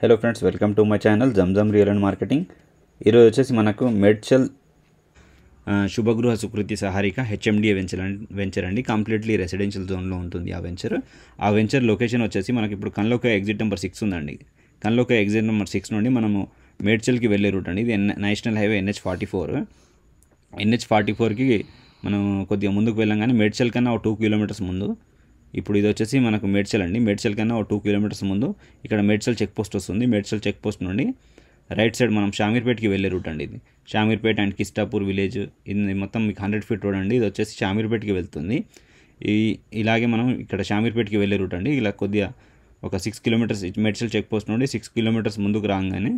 Hello friends, welcome to my channel Zamzam real and marketing. ఈరోజు వచ్చేసి మనకు మేడ్చల్ శుభగృహ సుకృతి సహారిక హెచ్ఎండిఏ వెంచర్ అండి. కంప్లీట్లీ రెసిడెన్షియల్ జోన్లో ఉంటుంది ఆ వెంచర్ లొకేషన్ వచ్చేసి మనకి ఇప్పుడు కన్లోక ఎగ్జిట్ నెంబర్ 6 ఉందండి. కన్లోక ఎగ్జిట్ నెంబర్ 6 నుండి మనము మేడ్చల్కి వెళ్ళే రూట్ అండి. ఇది నేషనల్ హైవే NH44కి మనం కొద్దిగా ముందుకు వెళ్ళంగానే మేడ్చల్ కన్నా ఒక 2 కిలోమీటర్స్ ముందు ఇప్పుడు ఇది వచ్చేసి మనకు మేడ్చల్ అండి. మేడ్చల్ కన్నా ఒక 2 కిలోమీటర్స్ ముందు ఇక్కడ మేడ్చల్ చెక్ పోస్ట్ వస్తుంది. మేడ్చల్ చెక్ పోస్ట్ నుండి రైట్ సైడ్ మనం షామీర్పేట్కి వెళ్ళే రూట్ అండి. ఇది షామీర్పేట్ అండ్ కిస్టాపూర్ విలేజ్, ఇది మొత్తం మీకు 100 ఫీట్ రోడ్ అండి. ఇది వచ్చేసి షామీర్పేట్కి వెళ్తుంది. ఇలాగే మనం ఇక్కడ షామీర్పేట్కి వెళ్ళే రూట్ అండి. ఇలా కొద్దిగా ఒక 6 కిలోమీటర్స్ మేడ్చల్ చెక్ పోస్ట్ నుండి 6 కిలోమీటర్స్ ముందుకు రాగానే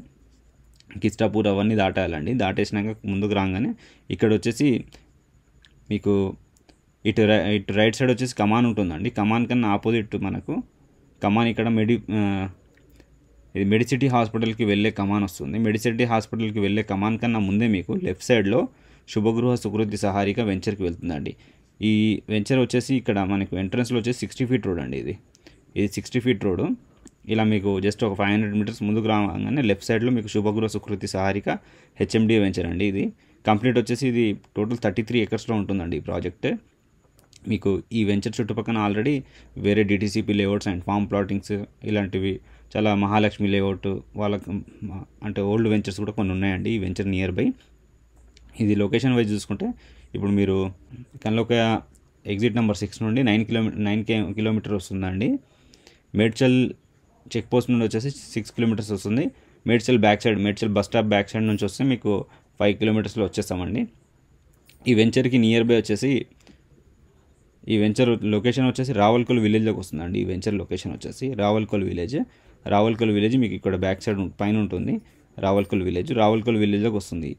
కిస్టాపూర్ అవన్నీ దాటాలండి. దాటేసినాక ముందుకు రాగానే ఇక్కడ వచ్చేసి మీకు ఇటు రైట్ సైడ్ వచ్చేసి కమాన్ ఉంటుందండి. కమాన్ కన్నా ఆపోజిట్ మనకు కమాన్ ఇక్కడ ఇది మెడిసిటీ హాస్పిటల్కి వెళ్ళే కమాన్ వస్తుంది. మెడిసిటీ హాస్పిటల్కి వెళ్ళే కమాన్ కన్నా ముందే మీకు లెఫ్ట్ సైడ్లో శుభగృహ సుకృతి సహారిక వెంచర్కి వెళ్తుందండి. ఈ వెంచర్ వచ్చేసి ఇక్కడ మనకు ఎంట్రన్స్లో వచ్చేసి 60 ఫీట్ రోడ్ అండి. ఇది 60 ఫీట్ రోడ్. ఇలా మీకు జస్ట్ ఒక 500 మీటర్స్ ముందుకు రాగానే లెఫ్ట్ సైడ్లో మీకు శుభగృహ సుకృతి సహారిక హెచ్ఎండిఏ వెంచర్ అండి. ఇది కంప్లీట్ వచ్చేసి ఇది టోటల్ 33 ఎకర్స్లో ఉంటుందండి ఈ ప్రాజెక్ట్. మీకు ఈ వెంచర్ చుట్టుపక్కల ఆల్రెడీ వేరే DTCP layouts and farm plottings ఇలాంటివి చాలా మహాలక్ష్మి లేఅవుట్ వాళ్ళకి అంటే ఓల్డ్ వెంచర్స్ కూడా కొన్ని ఉన్నాయండి ఈ వెంచర్ నియర్ బై. ఇది లొకేషన్ వైజ్ చూసుకుంటే ఇప్పుడు మీరు కన్లోక ఎగ్జిట్ నెంబర్ 6 నుండి 9 కిలోమీటర్ వస్తుందండి. మేడ్చల్ చెక్ పోస్ట్ నుండి వచ్చేసి 6 కిలోమీటర్స్ వస్తుంది. Medchal bus stop back side నుంచి వస్తే మీకు 5 కిలోమీటర్స్లో వచ్చేస్తామండి. ఈ వెంచర్కి నియర్ బై వచ్చేసి ఈ వెంచర్ లొకేషన్ వచ్చేసి రావల్కోల్ విలేజ్లోకి వస్తుందండి. ఈ వెంచర్ లొకేషన్ వచ్చేసి రావల్కోల్ విలేజ్ మీకు ఇక్కడ బ్యాక్ సైడ్ పైన ఉంటుంది. రావల్కోల్ విలేజ్లోకి వస్తుంది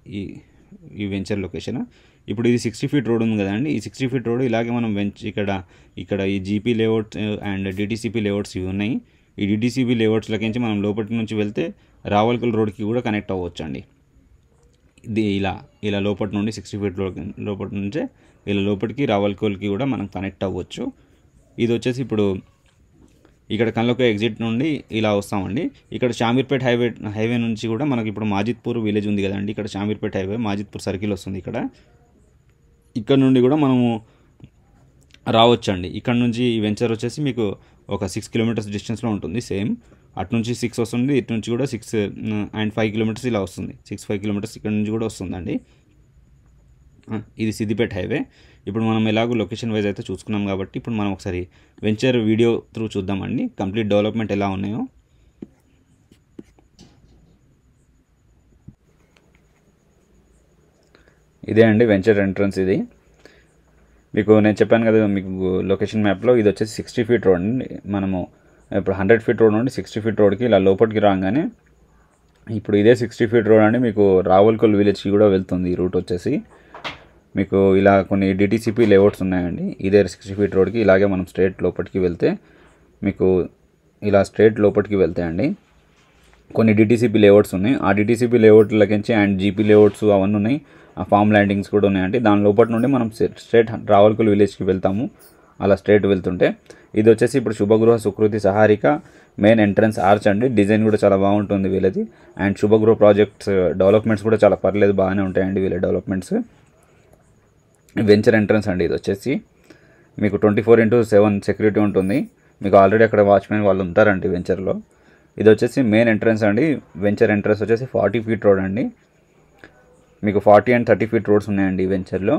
ఈ వెంచర్ లొకేషన్. ఇప్పుడు ఇది 60 ఫీట్ రోడ్ ఉంది కదండి. ఈ 60 ఫీట్ రోడ్ ఇలాగే మనం ఇక్కడ ఈ GP layout and DTCP layouts ఇవి ఉన్నాయి. ఈ డిటీసీపీ లేఅవుట్స్లోకించి మనం లోపటి నుంచి వెళ్తే రావల్కోల్ రోడ్కి కూడా కనెక్ట్ అవ్వచ్చు అండి. ఇది ఇలా లోపటి నుండి 60 ఫీట్ లోపటి నుంచే ఇలా లోపలికి రావల్కోల్కి కూడా మనం కనెక్ట్ అవ్వచ్చు. ఇది వచ్చేసి ఇప్పుడు ఇక్కడ కన్లోక ఎగ్జిట్ నుండి ఇలా వస్తామండి. ఇక్కడ షామీర్పేట్ హైవే నుంచి కూడా మనకి ఇప్పుడు మాజిద్పూర్ విలేజ్ ఉంది కదండి. ఇక్కడ షామీర్పేట్ హైవే మాజిద్పూర్ సర్కిల్ వస్తుంది. ఇక్కడ నుండి కూడా మనము రావచ్చండి. ఇక్కడ నుంచి ఈ వెంచర్ వచ్చేసి మీకు ఒక 6 కిలోమీటర్స్ డిస్టెన్స్లో ఉంటుంది. సేమ్ అటు నుంచి 6 వస్తుంది, ఇటు నుంచి కూడా 6 అండ్ 5 కిలోమీటర్స్ ఇలా వస్తుంది. 5 కిలోమీటర్స్ ఇక్కడ నుంచి కూడా వస్తుందండి. ఇది సిద్దిపేట హైవే. ఇప్పుడు మనం ఎలాగో లొకేషన్ వైజ్ అయితే చూసుకున్నాం కాబట్టి ఇప్పుడు మనం ఒకసారి వెంచర్ వీడియో త్రూ చూద్దామండి కంప్లీట్ డెవలప్మెంట్ ఎలా ఉన్నాయో. ఇదే అండి వెంచర్ ఎంట్రన్స్. ఇది మీకు నేను చెప్పాను కదా మీకు లొకేషన్ మ్యాప్లో ఇది వచ్చేసి 60 ఫీట్ రోడ్ అండి. మనము ఇప్పుడు 100 ఫీట్ రోడ్ నుండి 60 ఫీట్ రోడ్కి ఇలా లోపలికి రాగానే ఇప్పుడు ఇదే 60 ఫీట్ రోడ్ అండి. మీకు రావల్కోల్ విలేజ్కి కూడా వెళ్తుంది ఈ రూట్ వచ్చేసి. మీకు ఇలా కొన్ని డిటీసీపీ లేఅవుట్స్ ఉన్నాయండి. ఇదే 60 ఫీట్ రోడ్కి ఇలాగే మనం స్ట్రైట్ లోపలికి వెళ్తే మీకు ఇలా స్ట్రైట్ లోపలికి వెళ్తాయండి. కొన్ని డిటీసీపీ లేఅవుట్స్ ఉన్నాయి. ఆ డిటీసీపీ లేఅవుట్లకించి అండ్ జీపీ లేఅవుట్స్ అవన్నీ ఉన్నాయి. ఆ ఫామ్ ల్యాండింగ్స్ కూడా ఉన్నాయండి. దాని లోపటి నుండి మనం స్ట్రైట్ రావల్కోల్ విలేజ్కి వెళ్తాము. అలా స్ట్రైట్ వెళ్తుంటే ఇది వచ్చేసి ఇప్పుడు Shubhagruha Sukriti సహారిక main entrance arch అండి. డిజైన్ కూడా చాలా బాగుంటుంది వీళ్ళది. అండ్ శుభగృహ ప్రాజెక్ట్స్ డెవలప్మెంట్స్ కూడా చాలా పర్లేదు, బాగానే ఉంటాయండి వీళ్ళ డెవలప్మెంట్స్. వెంచర్ ఎంట్రన్స్ అండి. ఇది వచ్చేసి మీకు 24/7 సెక్యూరిటీ ఉంటుంది. మీకు ఆల్రెడీ అక్కడ వాచ్మెన్ వాళ్ళు ఉంటారండి వెంచర్లో. ఇది వచ్చేసి మెయిన్ ఎంట్రన్స్ అండి. వెంచర్ ఎంట్రన్స్ వచ్చేసి 40 ఫీట్ రోడ్ అండి. మీకు 40 అండ్ 30 ఫీట్ రోడ్స్ ఉన్నాయండి ఈ వెంచర్లో.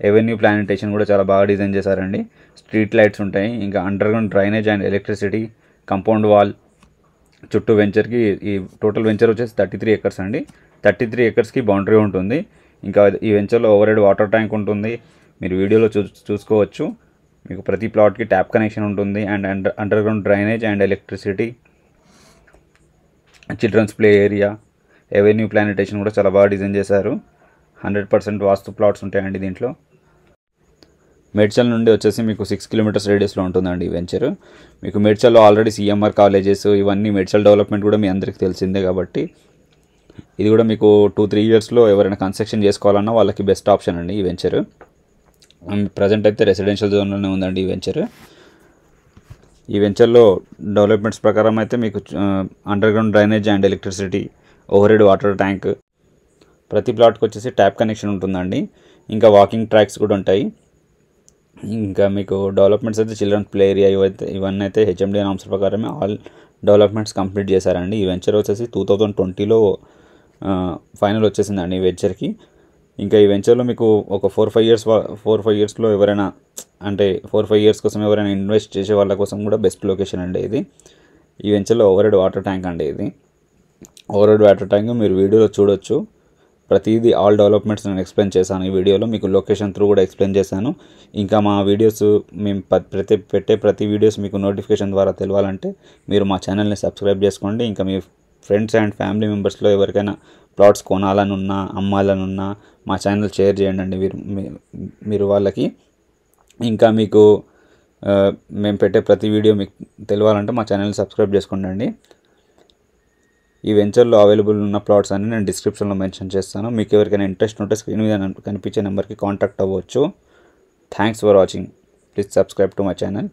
ఎవెన్యూ ప్లానిటేషన్ కూడా చాలా బాగా డిజైన్ చేశారండి. స్ట్రీట్ లైట్స్ ఉంటాయి, ఇంకా under ground drainage and electricity, compound wall చుట్టూ వెంచర్కి ఈ టోటల్ వెంచర్ వచ్చేసి 33 ఎకర్స్ అండి. 33 ఎకర్స్కి బౌండరీ ఉంటుంది. ఇంకా ఈ వెంచర్లో ఓవర్ హెడ్ వాటర్ ట్యాంక్ ఉంటుంది. మీరు వీడియోలో చూసుకోవచ్చు. మీకు ప్రతి ప్లాట్కి ట్యాప్ కనెక్షన్ ఉంటుంది and underground drainage and electricity, children's play area, avenue plantation కూడా చాలా బాగా డిజైన్ చేశారు. 100% వాస్తు ప్లాట్స్ ఉంటాయండి దీంట్లో. మేడ్చల్ నుండి వచ్చేసి మీకు 6 కిలోమీటర్స్ రేడియస్లో ఉంటుందండి ఈ వెంచర్. మీకు మేడ్చల్లో ఆల్రెడీ CMR కాలేజెస్ ఇవన్నీ మేడ్చల్ డెవలప్మెంట్ కూడా మీ అందరికీ తెలిసిందే కాబట్టి ఇది కూడా మీకు 2-3 ఇయర్స్లో ఎవరైనా కన్స్ట్రక్షన్ చేసుకోవాలన్నా వాళ్ళకి బెస్ట్ ఆప్షన్ అండి ఈ వెంచర్. ప్రజెంట్ అయితే రెసిడెన్షియల్ జోన్లోనే ఉందండి ఈ వెంచర్. ఈ వెంచర్లో డెవలప్మెంట్స్ ప్రకారం అయితే మీకు underground drainage and electricity, over head water tank, ప్రతి ప్లాట్కి వచ్చేసి ట్యాప్ కనెక్షన్ ఉంటుందండి. ఇంకా వాకింగ్ ట్రాక్స్ కూడా ఉంటాయి. ఇంకా మీకు డెవలప్మెంట్స్ అయితే చిల్డ్రన్ ప్లే ఏరియా ఇవన్నీ అయితే హెచ్ఎండి నామ్స్ ప్రకారమే ఆల్ డెవలప్మెంట్స్ కంప్లీట్ చేశారండి. ఈ వెంచర్ వచ్చేసి 2020లో ఫైనల్ వచ్చేసిందండి ఈ వెంచర్కి. ఇంకా ఈ వెంచర్లో మీకు ఒక 4-5 ఇయర్స్లో ఎవరైనా అంటే 4-5 ఇయర్స్ కోసం ఎవరైనా ఇన్వెస్ట్ చేసే వాళ్ళ కోసం కూడా బెస్ట్ లొకేషన్ అండి ఇది. ఈ వెంచర్లో ఓవర్ హెడ్ వాటర్ ట్యాంక్ అండి ఇది. ఓవర్ హెడ్ వాటర్ ట్యాంక్ మీరు వీడియోలో చూడొచ్చు. ప్రతిదీ ఆల్ డెవలప్మెంట్స్ నేను ఎక్స్ప్లెయిన్ చేశాను ఈ వీడియోలో. మీకు లొకేషన్ త్రూ కూడా ఎక్స్ప్లెయిన్ చేశాను. ఇంకా మా వీడియోస్ మేము పెట్టే ప్రతి వీడియోస్ మీకు నోటిఫికేషన్ ద్వారా తెలియాలంటే మీరు మా ఛానల్ని సబ్స్క్రైబ్ చేసుకోండి. ఇంకా మీ ఫ్రెండ్స్ అండ్ ఫ్యామిలీ మెంబర్స్లో ఎవరికైనా ప్లాట్స్ కొనాలనున్నా అమ్మాలనున్నా మా ఛానల్ షేర్ చేయండి మీరు వాళ్ళకి. ఇంకా మీకు మేము పెట్టే ప్రతి వీడియో మీకు తెలియాలంటే మా ఛానల్ని సబ్స్క్రైబ్ చేసుకోండి. ఈ వెంచర్లో అవైలబుల్ ఉన్న ప్లాట్స్ అన్ని నేను డిస్క్రిప్షన్లో మెన్షన్ చేస్తాను. మీకు ఎవరికైనా ఇంట్రెస్ట్ ఉంటే స్క్రీన్ మీద కనిపించే నెంబర్కి కాంటాక్ట్ అవ్వచ్చు. Thanks for watching. Please subscribe to my channel.